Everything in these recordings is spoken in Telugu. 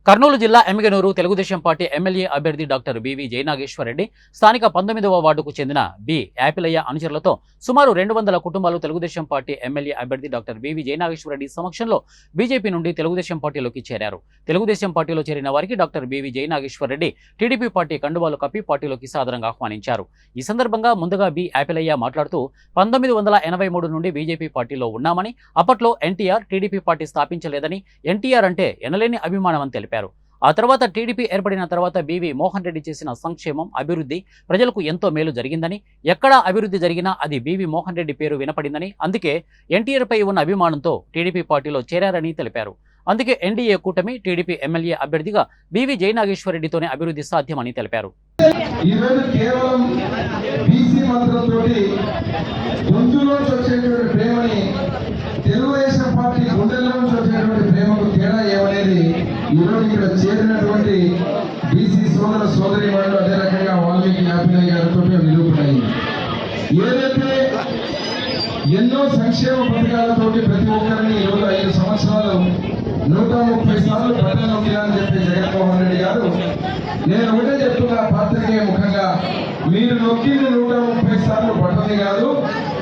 కర్నూలు జిల్లా ఎమ్మిగనూరు తెలుగుదేశం పార్టీ ఎమ్మెల్యే అభ్యర్థి డాక్టర్ బివి జయనాగేశ్వరరెడ్డి స్థానిక 19వ వార్డుకు చెందిన బి యాపిలయ్య అనుచరులతో సుమారు 200 కుటుంబాలు తెలుగుదేశం పార్టీ ఎమ్మెల్యే అభ్యర్థి డాక్టర్ బివి జయనాగేశ్వరరెడ్డి సమక్షంలో బీజేపీ నుండి తెలుగుదేశం పార్టీలోకి చేరారు. తెలుగుదేశం పార్టీలో చేరిన వారికి doctor BV Jayanageswara Reddy TDP party కండువాలు కప్పి పార్టీలోకి సాదరంగా ఆహ్వానించారు. ఈ సందర్భంగా ముందుగా బి యాపిలయ్య మాట్లాడుతూ 1983 నుండి బీజేపీ పార్టీలో ఉన్నామని, అప్పట్లో ఎన్టీఆర్ టీడీపీ పార్టీ స్థాపించలేదని, ఎన్టీఆర్ అంటే ఎనలేని అభిమానమని తెలిపారు. ఆ తర్వాత టీడీపీ ఏర్పడిన తర్వాత బివి మోహన్ రెడ్డి చేసిన సంక్షేమం, అభివృద్ధి ప్రజలకు ఎంతో మేలు జరిగిందని, ఎక్కడా అభివృద్ధి జరిగినా అది బివి మోహన్ రెడ్డి పేరు వినపడిందని, అందుకే ఎన్టీఆర్ పై ఉన్న అభిమానంతో టీడీపీ పార్టీలో చేరారని తెలిపారు. అందుకే ఎన్డీఏ కూటమి టీడీపీ ఎమ్మెల్యే అభ్యర్థిగా బివి జయనాగేశ్వరరెడ్డితోనే అభివృద్ధి సాధ్యమని తెలిపారు. తెలుగుదేశం పార్టీ గుండెల్లో నుంచి వచ్చేటువంటి ప్రేమకు తేడా ఏమనేది ఈరోజు ఇక్కడ చేరినటువంటి బీసీ సోదర సోదరి వాళ్ళు అదే రకంగా వాల్మీకి యాపిలయ్య గారితో నిరూపణయింది. ఏదైతే ఎన్నో సంక్షేమ పథకాలతోటి ప్రతి ఒక్కరిని ఈరోజు 5 సంవత్సరాలు 130 సార్లు బట్టలు నొక్కాలని చెప్పి జగన్మోహన్ రెడ్డి గారు, నేను ఒకటే చెప్తున్నా పాత్రికేయ ముఖంగా, మీరు నొక్కింది 130 సార్లు బట్టని కాదు,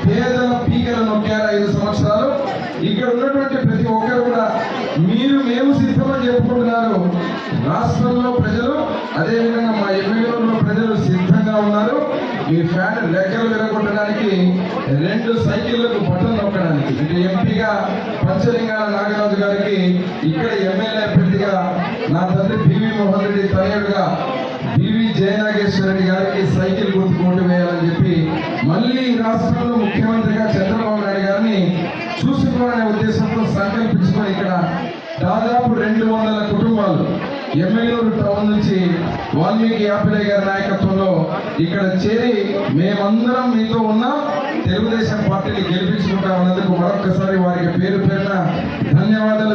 పేదల పీకలు నొక్కారు 5 సంవత్సరాలు. ఇక్కడ ఉన్నటువంటి ప్రతి ఒక్కరు కూడా మేము సిద్ధమని చెప్పుకుంటున్నారు. రాష్ట్రంలో ప్రజలు, అదేవిధంగా మా ఎమ్మెల్యేలో ప్రజలు సిద్ధంగా ఉన్నారు. మీ ఫ్యాన్ లెక్కలు విరగొట్టడానికి 2 సైకిళ్లకు బట్టలు నొక్కడానికి. ఇటు ఎంపీగా పంచలింగాల నాగరాజు గారికి, ఇక్కడ ఎమ్మెల్యే అభ్యర్థిగా నా తండ్రి బివి మోహన్ రెడ్డి తనయుడుగా బివి జయనాగేశ్వరరెడ్డి గారికి సైకిల్ గుర్తు ఓటు వేయాలని చెప్పి, మళ్ళీ రాష్ట్రంలో ముఖ్యమంత్రిగా చంద్రబాబు నాయుడు గారిని చూసుకోవాలనే ఉద్దేశంతో సంకల్పించుకొని ఇక్కడ దాదాపు 200 కుటుంబాలు ఎమ్మెల్యేలు టౌన్ నుంచి వాల్మీకి యాపిలయ్య గారి నాయకత్వంలో ఇక్కడ చేరి మేమందరం మీతో ఉన్నాం, తెలుగుదేశం పార్టీని గెలిపించుకుంటామన్నందుకు మరొకసారి వారికి పేరు పేరున ధన్యవాదాలు.